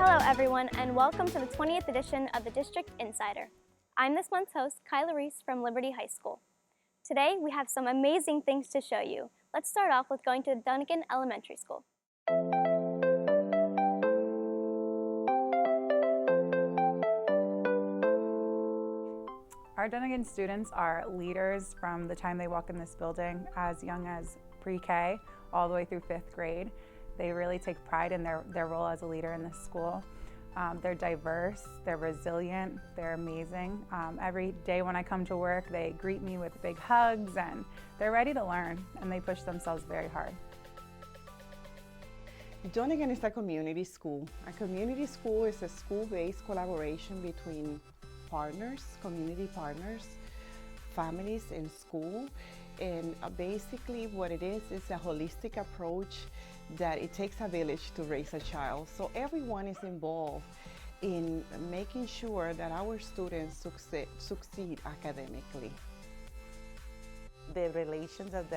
Hello everyone, and welcome to the 20th edition of the District Insider. I'm this month's host, Kyla Reese from Liberty High School. Today we have some amazing things to show you. Let's start off with going to the Dunnigan Elementary School. Our Dunnigan students are leaders from the time they walk in this building, as young as pre-K all the way through 5th grade. They really take pride in their role as a leader in this school. They're diverse, they're resilient, they're amazing. Every day when I come to work, they greet me with big hugs and they're ready to learn, and they push themselves very hard. Dunnigan is a community school. A community school is a school-based collaboration between partners, community partners, families, and school. And basically what it is a holistic approach that it takes a village to raise a child. So everyone is involved in making sure that our students succeed academically. The relations that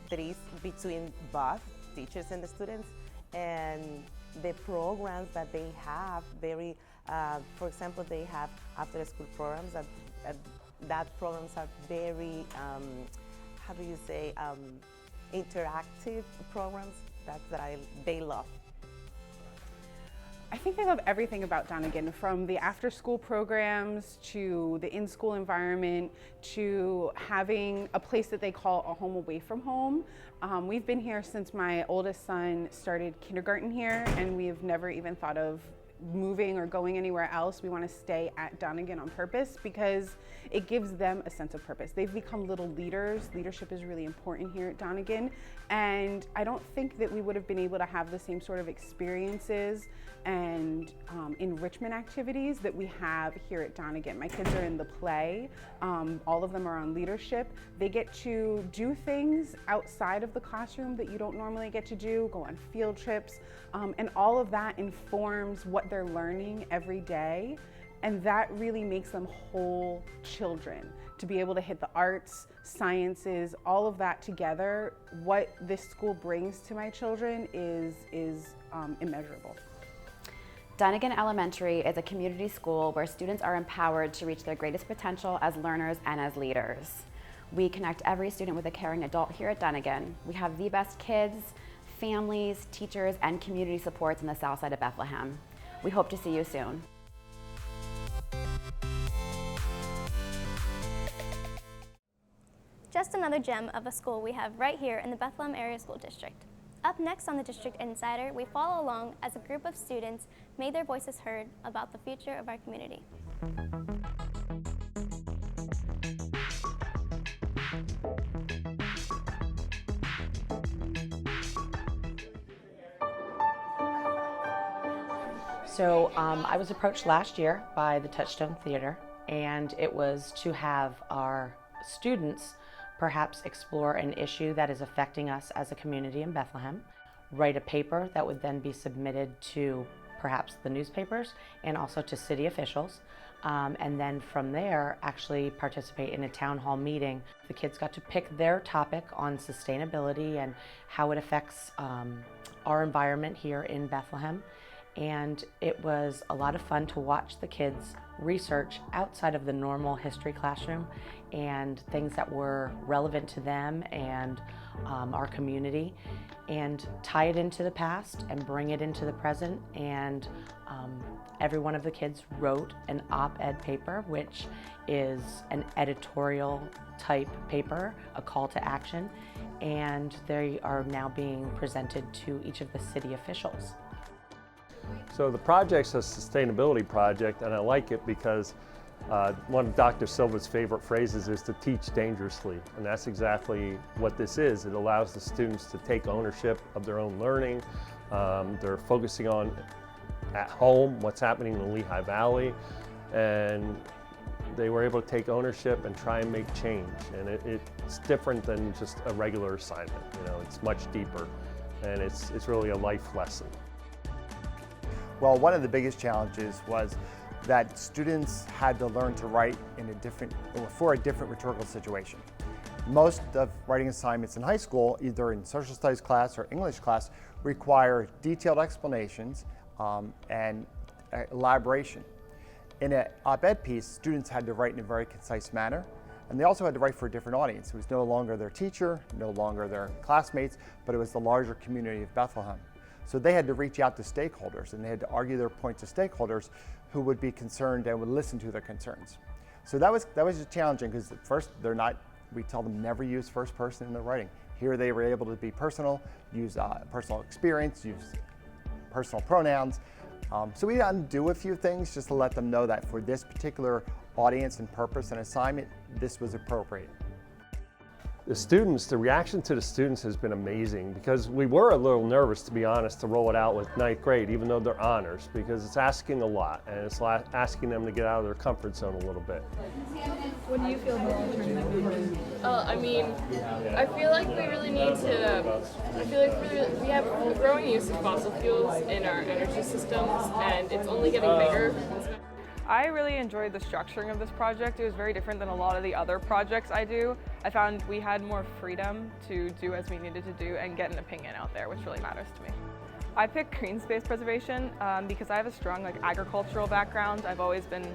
there is between both teachers and the students, and the programs that they have, for example, they have after school programs that programs are very, how do you say, interactive programs that they love. I think they love everything about Dunnigan, from the after-school programs to the in-school environment to having a place that they call a home away from home. We've been here since my oldest son started kindergarten here, and we've never even thought of moving or going anywhere else. We want to stay at Dunnigan on purpose because it gives them a sense of purpose. They've become little leaders. Leadership is really important here at Dunnigan, and I don't think that we would have been able to have the same sort of experiences and enrichment activities that we have here at Dunnigan. My kids are in the play. All of them are on leadership. They get to do things outside of the classroom that you don't normally get to do, go on field trips, and all of that informs what they're learning every day. And that really makes them whole children. To be able to hit the arts, sciences, all of that together, what this school brings to my children is immeasurable. Dunnigan Elementary is a community school where students are empowered to reach their greatest potential as learners and as leaders. We connect every student with a caring adult here at Dunnigan. We have the best kids, families, teachers, and community supports in the south side of Bethlehem. We hope to see you soon. Just another gem of a school we have right here in the Bethlehem Area School District. Up next on the District Insider, we follow along as a group of students made their voices heard about the future of our community. So I was approached last year by the Touchstone Theater, and it was to have our students perhaps explore an issue that is affecting us as a community in Bethlehem, write a paper that would then be submitted to perhaps the newspapers and also to city officials, and then from there actually participate in a town hall meeting. The kids got to pick their topic on sustainability and how it affects our environment here in Bethlehem. And it was a lot of fun to watch the kids research outside of the normal history classroom and things that were relevant to them and our community, and tie it into the past and bring it into the present. And every one of the kids wrote an op-ed paper, which is an editorial type paper, a call to action, and they are now being presented to each of the city officials. So the project's a sustainability project, and I like it because one of Dr. Silva's favorite phrases is to teach dangerously, and that's exactly what this is. It allows the students to take ownership of their own learning. They're focusing on at home what's happening in the Lehigh Valley, and they were able to take ownership and try and make change. And it's different than just a regular assignment. You know, it's much deeper, and it's really a life lesson. Well, one of the biggest challenges was that students had to learn to write for a different rhetorical situation. Most of writing assignments in high school, either in social studies class or English class, require detailed explanations and elaboration. In an op-ed piece, students had to write in a very concise manner, and they also had to write for a different audience. It was no longer their teacher, no longer their classmates, but it was the larger community of Bethlehem. So they had to reach out to stakeholders, and they had to argue their points to stakeholders who would be concerned and would listen to their concerns. So that was just challenging, because at first we tell them never use first person in their writing. Here they were able to be personal, use personal experience, use personal pronouns. So we undo a few things just to let them know that for this particular audience and purpose and assignment, this was appropriate. The reaction to the students has been amazing, because we were a little nervous, to be honest, to roll it out with 9th grade, even though they're honors, because it's asking a lot, and it's asking them to get out of their comfort zone a little bit. What do you feel about alternative? I mean, I feel like we really need to, we have a growing use of fossil fuels in our energy systems, and it's only getting bigger. I really enjoyed the structuring of this project. It was very different than a lot of the other projects I do. I found we had more freedom to do as we needed to do and get an opinion out there, which really matters to me. I picked green space preservation because I have a strong agricultural background. I've always been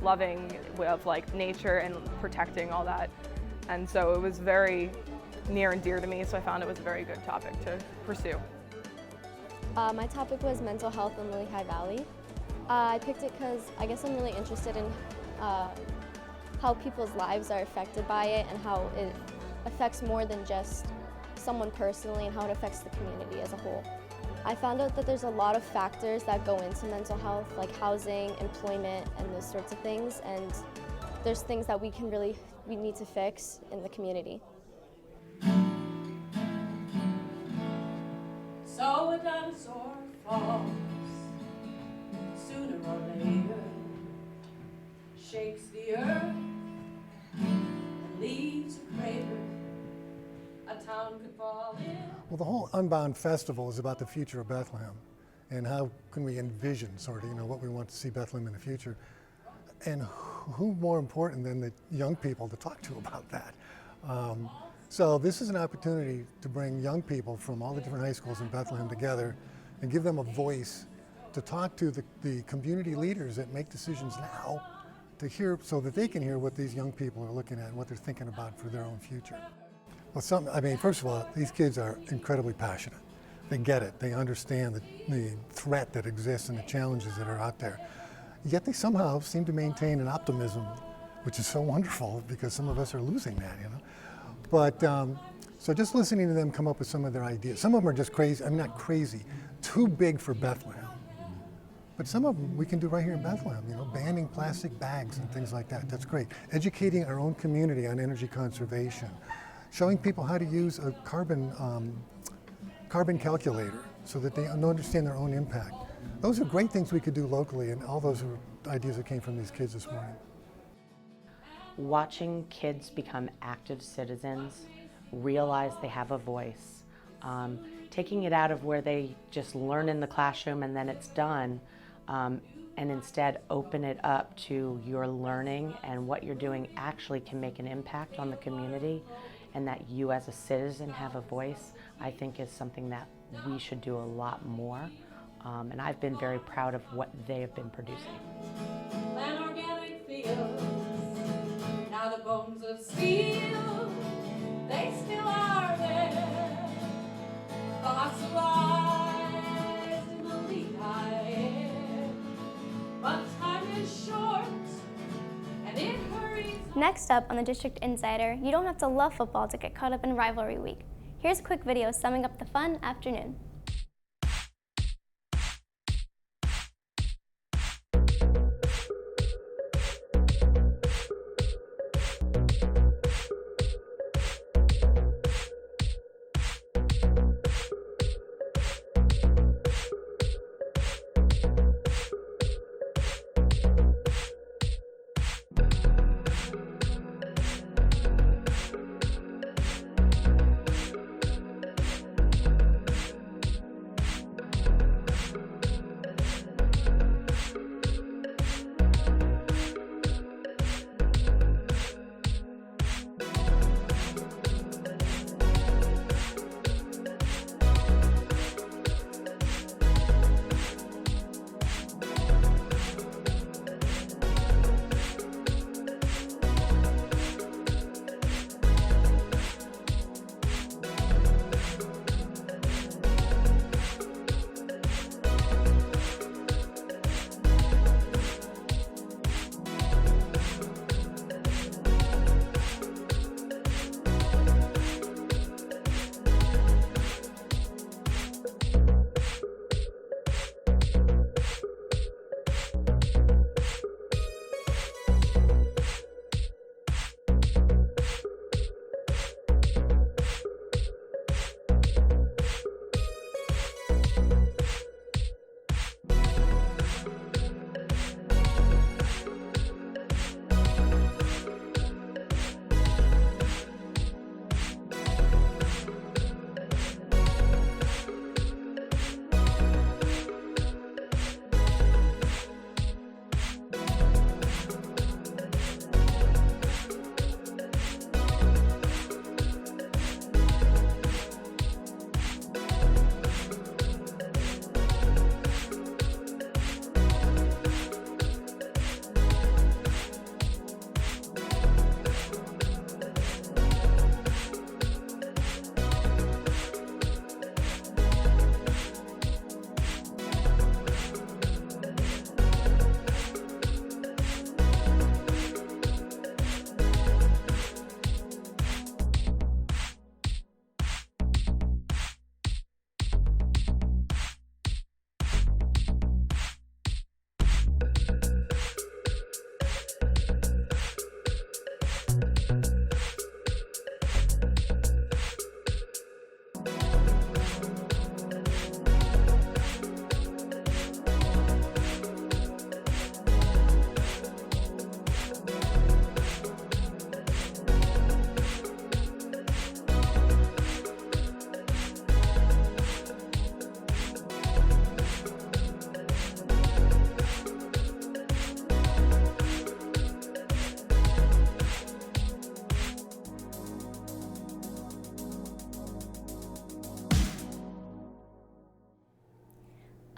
loving of nature and protecting all that. And so it was very near and dear to me, so I found it was a very good topic to pursue. My topic was mental health in Lehigh Valley. I picked it because I guess I'm really interested in how people's lives are affected by it and how it affects more than just someone personally and how it affects the community as a whole. I found out that there's a lot of factors that go into mental health, like housing, employment, and those sorts of things, and there's things that we need to fix in the community. So a dinosaur falls sooner or later, shakes the earth and leaves a crater. A town could fall in. Well, the whole Unbound Festival is about the future of Bethlehem and how can we envision what we want to see Bethlehem in the future. And who more important than the young people to talk to about that? So this is an opportunity to bring young people from all the different high schools in Bethlehem together and give them a voice to talk to the community leaders that make decisions now to hear, so that they can hear what these young people are looking at and what they're thinking about for their own future. Well, first of all, these kids are incredibly passionate. They get it. They understand the threat that exists and the challenges that are out there. Yet they somehow seem to maintain an optimism, which is so wonderful because some of us are losing that, But so just listening to them come up with some of their ideas. Some of them are just crazy, not crazy, too big for Bethlehem. But some of them we can do right here in Bethlehem, banning plastic bags and things like that. That's great. Educating our own community on energy conservation. Showing people how to use a carbon calculator so that they understand their own impact. Those are great things we could do locally, and all those are ideas that came from these kids this morning. Watching kids become active citizens, realize they have a voice, taking it out of where they just learn in the classroom and then it's done, and instead open it up to your learning and what you're doing actually can make an impact on the community, and that you as a citizen have a voice, I think is something that we should do a lot more. And I've been very proud of what they have been producing. Plant organic fields, now the bones of steel, they still are there. Fossilized in the Lehigh air, but time is short and it hurries. Next up on the District Insider, you don't have to love football to get caught up in Rivalry Week. Here's a quick video summing up the fun afternoon.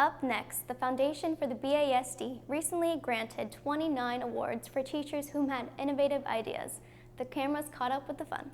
Up next, the Foundation for the BASD recently granted 29 awards for teachers who had innovative ideas. The cameras caught up with the fun.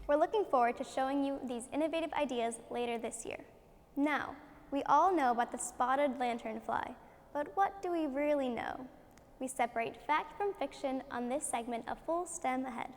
We're looking forward to showing you these innovative ideas later this year. Now, we all know about the spotted lanternfly, but what do we really know? We separate fact from fiction on this segment of Full STEM Ahead.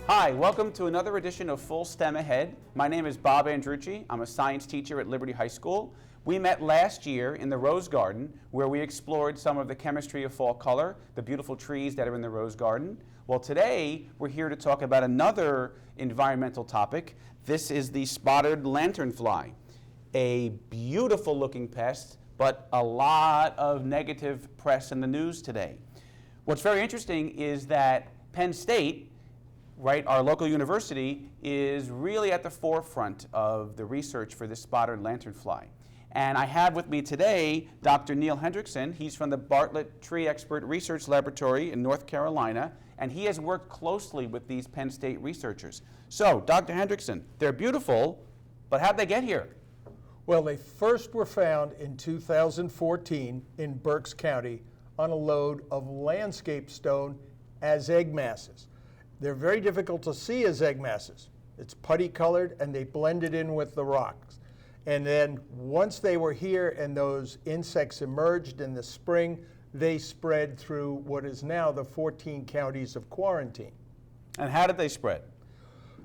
Hi, welcome to another edition of Full STEM Ahead. My name is Bob Andrucci. I'm a science teacher at Liberty High School. We met last year in the Rose Garden where we explored some of the chemistry of fall color, the beautiful trees that are in the Rose Garden. Well, today we're here to talk about another environmental topic. This is the spotted lanternfly, a beautiful looking pest, but a lot of negative press in the news today. What's very interesting is that Penn State, right, our local university, is really at the forefront of the research for this spotted lanternfly. And I have with me today Dr. Neil Hendrickson. He's from the Bartlett Tree Expert Research Laboratory in North Carolina, and he has worked closely with these Penn State researchers. So, Dr. Hendrickson, they're beautiful, but how'd they get here? Well, they first were found in 2014 in Berks County on a load of landscape stone as egg masses. They're very difficult to see as egg masses. It's putty colored and they blended in with the rocks. And then once they were here and those insects emerged in the spring, they spread through what is now the 14 counties of quarantine. And how did they spread?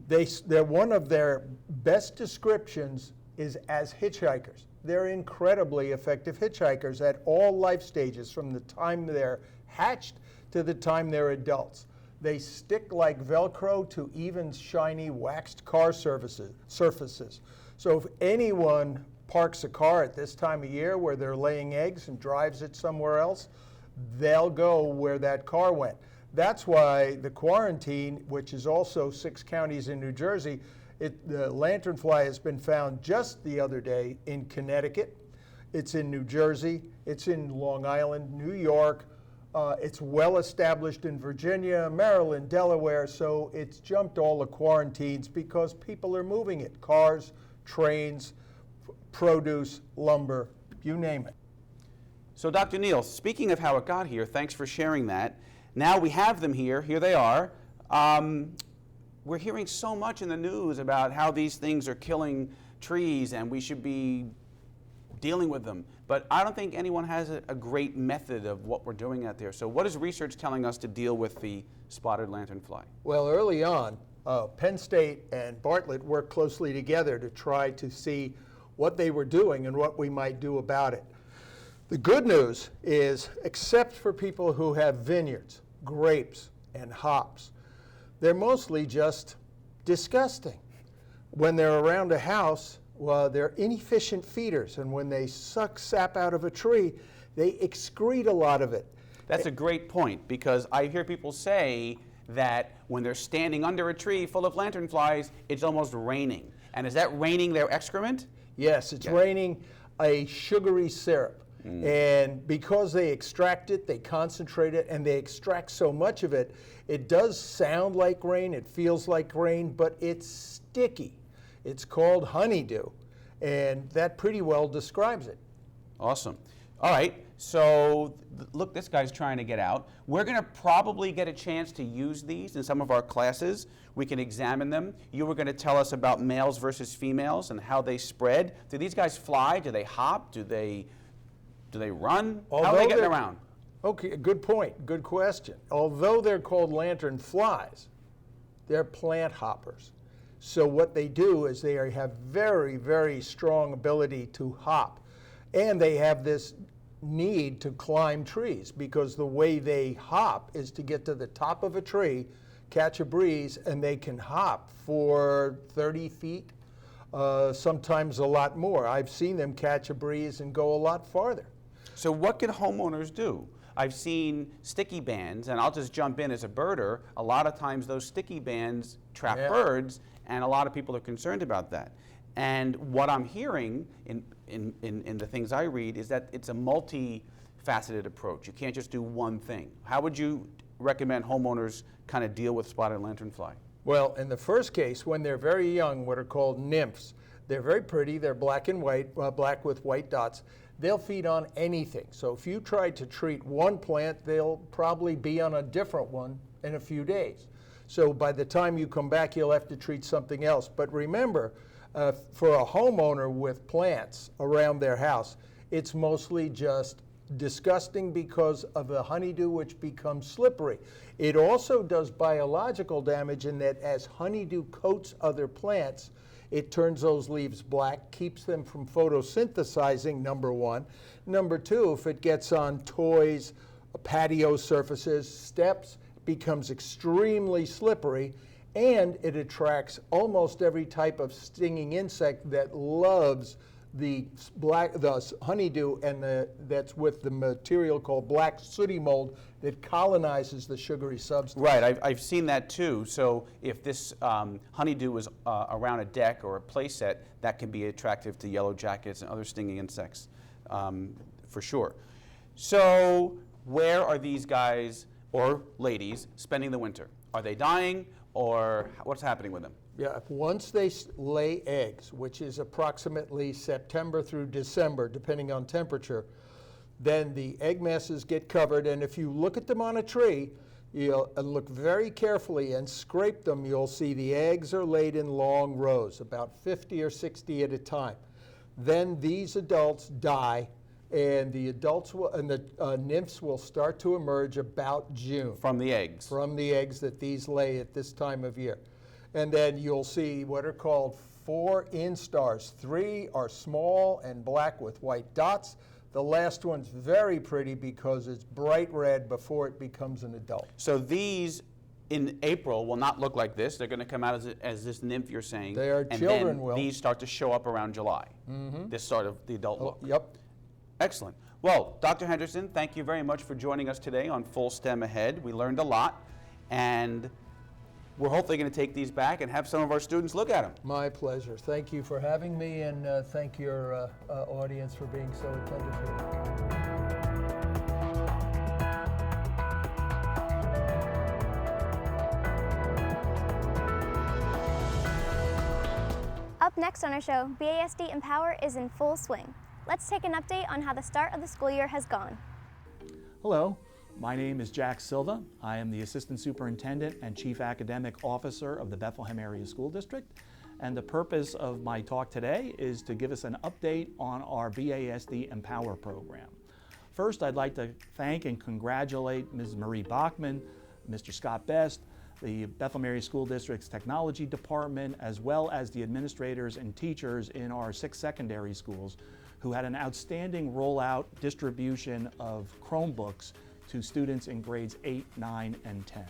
They're one of their best descriptions is as hitchhikers. They're incredibly effective hitchhikers at all life stages, from the time they're hatched to the time they're adults. They stick like Velcro to even shiny waxed car surfaces. So if anyone parks a car at this time of year where they're laying eggs and drives it somewhere else, they'll go where that car went. That's why the quarantine, which is also 6 counties in New Jersey, the lanternfly has been found just the other day in Connecticut. It's in New Jersey. It's in Long Island, New York. It's well established in Virginia, Maryland, Delaware. So it's jumped all the quarantines because people are moving it. Cars, trains, produce, lumber, you name it. So Dr. Neal, speaking of how it got here, thanks for sharing that. Now we have them here. Here they are. We're hearing so much in the news about how these things are killing trees and we should be dealing with them. But I don't think anyone has a great method of what we're doing out there. So what is research telling us to deal with the spotted lanternfly? Well, early on, Penn State and Bartlett worked closely together to try to see what they were doing and what we might do about it. The good news is, except for people who have vineyards, grapes, and hops, they're mostly just disgusting. When they're around a house, well, they're inefficient feeders, and when they suck sap out of a tree, they excrete a lot of it. That's a great point, because I hear people say that when they're standing under a tree full of lanternflies, it's almost raining. And is that raining their excrement? Yes, it's raining a sugary syrup. And because they extract it, they concentrate it, and they extract so much of it, it does sound like rain, it feels like rain, but it's sticky. It's called honeydew, and that pretty well describes it. Awesome. All right, so look, this guy's trying to get out. We're going to probably get a chance to use these in some of our classes. We can examine them. You were going to tell us about males versus females and how they spread. Do these guys fly? Do they hop? Do they run? How are they getting around? Okay, good point, good question. Although they're called lanternflies, they're plant hoppers. So what they do is they have very, very strong ability to hop. And they have this need to climb trees because the way they hop is to get to the top of a tree, catch a breeze, and they can hop for 30 feet, sometimes a lot more. I've seen them catch a breeze and go a lot farther. So what can homeowners do? I've seen sticky bands, and I'll just jump in as a birder. A lot of times those sticky bands trap birds, and a lot of people are concerned about that. And what I'm hearing in the things I read is that it's a multifaceted approach. You can't just do one thing. How would you recommend homeowners kind of deal with spotted lanternfly? Well, in the first case, when they're very young, what are called nymphs, they're very pretty, they're black and white, black with white dots. They'll feed on anything. So if you try to treat one plant, they'll probably be on a different one in a few days. So by the time you come back, you'll have to treat something else. But remember, for a homeowner with plants around their house, it's mostly just disgusting because of the honeydew, which becomes slippery. It also does biological damage in that as honeydew coats other plants, it turns those leaves black, keeps them from photosynthesizing, number one. Number two, if it gets on toys, patio surfaces, steps, it becomes extremely slippery, and it attracts almost every type of stinging insect that loves the honeydew, and that's with the material called black sooty mold that colonizes the sugary substance. Right, I've seen that too. So if this honeydew is around a deck or a play set, that can be attractive to yellow jackets and other stinging insects, for sure. So where are these guys or ladies spending the winter? Are they dying, or what's happening with them? Yeah, once they lay eggs, which is approximately September through December, depending on temperature, then the egg masses get covered, and if you look at them on a tree, you'll look very carefully and scrape them, you'll see the eggs are laid in long rows, about 50 or 60 at a time. Then these adults die, and the adults will, and the nymphs will start to emerge about June. From the eggs? From the eggs that these lay at this time of year. And then you'll see what are called 4 instars. 3 are small and black with white dots. The last one's very pretty because it's bright red before it becomes an adult. So these in April will not look like this. They're going to come out as this nymph you're saying. They are, and children then will. These start to show up around July. This sort of the adult look. Yep. Excellent. Well, Dr. Henderson, thank you very much for joining us today on Full STEM Ahead. We learned a lot, and we're hopefully going to take these back and have some of our students look at them. My pleasure. Thank you for having me, and thank your audience for being so attentive here. Up next on our show, BASD Empower is in full swing. Let's take an update on how the start of the school year has gone. Hello, my name is Jack Silva. I am the Assistant Superintendent and Chief Academic Officer of the Bethlehem Area School District. And the purpose of my talk today is to give us an update on our BASD Empower program. First, I'd like to thank and congratulate Ms. Marie Bachman, Mr. Scott Best, the Bethlehem Area School District's Technology Department, as well as the administrators and teachers in our 6 secondary schools who had an outstanding rollout distribution of Chromebooks to students in grades 8, 9, and 10.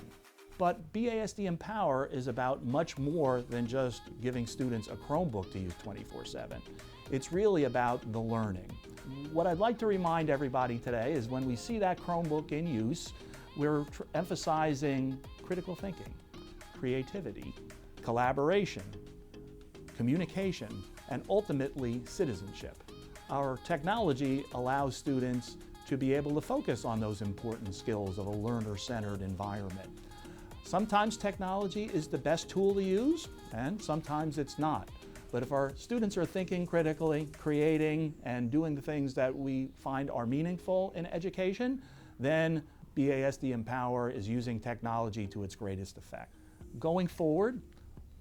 But BASD Empower is about much more than just giving students a Chromebook to use 24/7. It's really about the learning. What I'd like to remind everybody today is when we see that Chromebook in use, we're emphasizing critical thinking, creativity, collaboration, communication, and ultimately citizenship. Our technology allows students to be able to focus on those important skills of a learner-centered environment. Sometimes technology is the best tool to use, and sometimes it's not. But if our students are thinking critically, creating, and doing the things that we find are meaningful in education, then BASD Empower is using technology to its greatest effect. Going forward,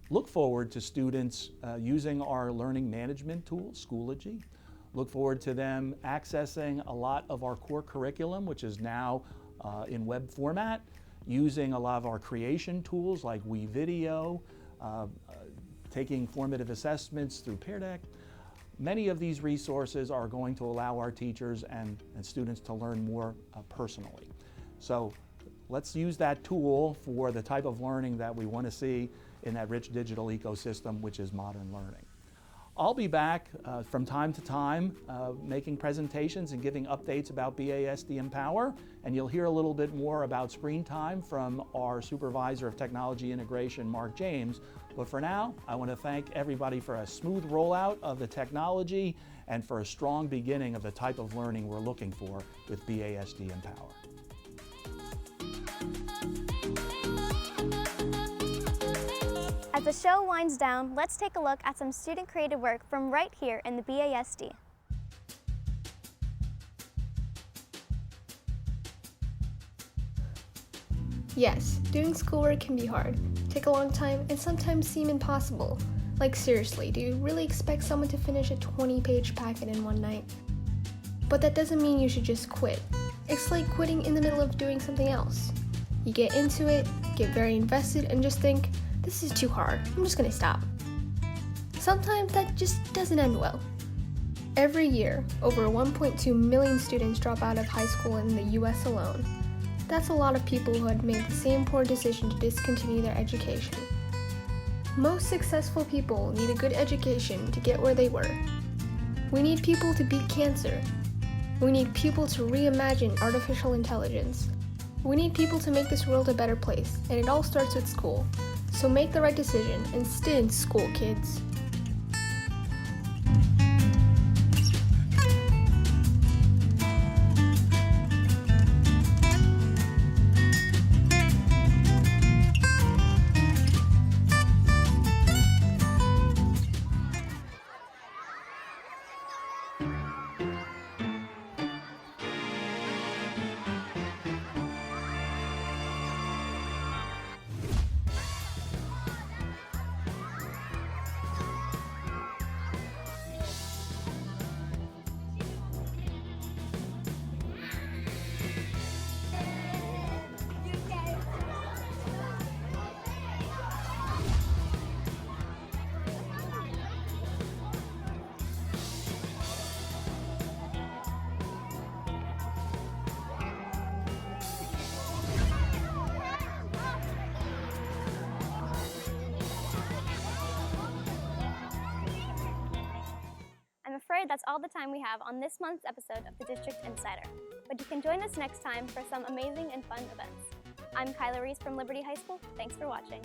look forward to students using our learning management tool, Schoology. Look forward to them accessing a lot of our core curriculum, which is now in web format, using a lot of our creation tools like WeVideo, taking formative assessments through Pear Deck. Many of these resources are going to allow our teachers and students to learn more personally. So let's use that tool for the type of learning that we want to see in that rich digital ecosystem, which is modern learning. I'll be back from time to time making presentations and giving updates about BASD Empower, and you'll hear a little bit more about screen time from our Supervisor of Technology Integration, Mark James. But for now, I want to thank everybody for a smooth rollout of the technology and for a strong beginning of the type of learning we're looking for with BASD Empower. As the show winds down, let's take a look at some student-created work from right here in the BASD. Yes, doing schoolwork can be hard, take a long time, and sometimes seem impossible. Like seriously, do you really expect someone to finish a 20-page packet in one night? But that doesn't mean you should just quit. It's like quitting in the middle of doing something else. You get into it, get very invested, and just think, this is too hard, I'm just gonna stop. Sometimes that just doesn't end well. Every year, over 1.2 million students drop out of high school in the US alone. That's a lot of people who had made the same poor decision to discontinue their education. Most successful people need a good education to get where they were. We need people to beat cancer. We need people to reimagine artificial intelligence. We need people to make this world a better place, and it all starts with school. So make the right decision and stay in school, kids. afraid that's all the time we have on this month's episode of the District Insider, but you can join us next time for some amazing and fun events. I'm Kyla Reese from Liberty High School. Thanks for watching.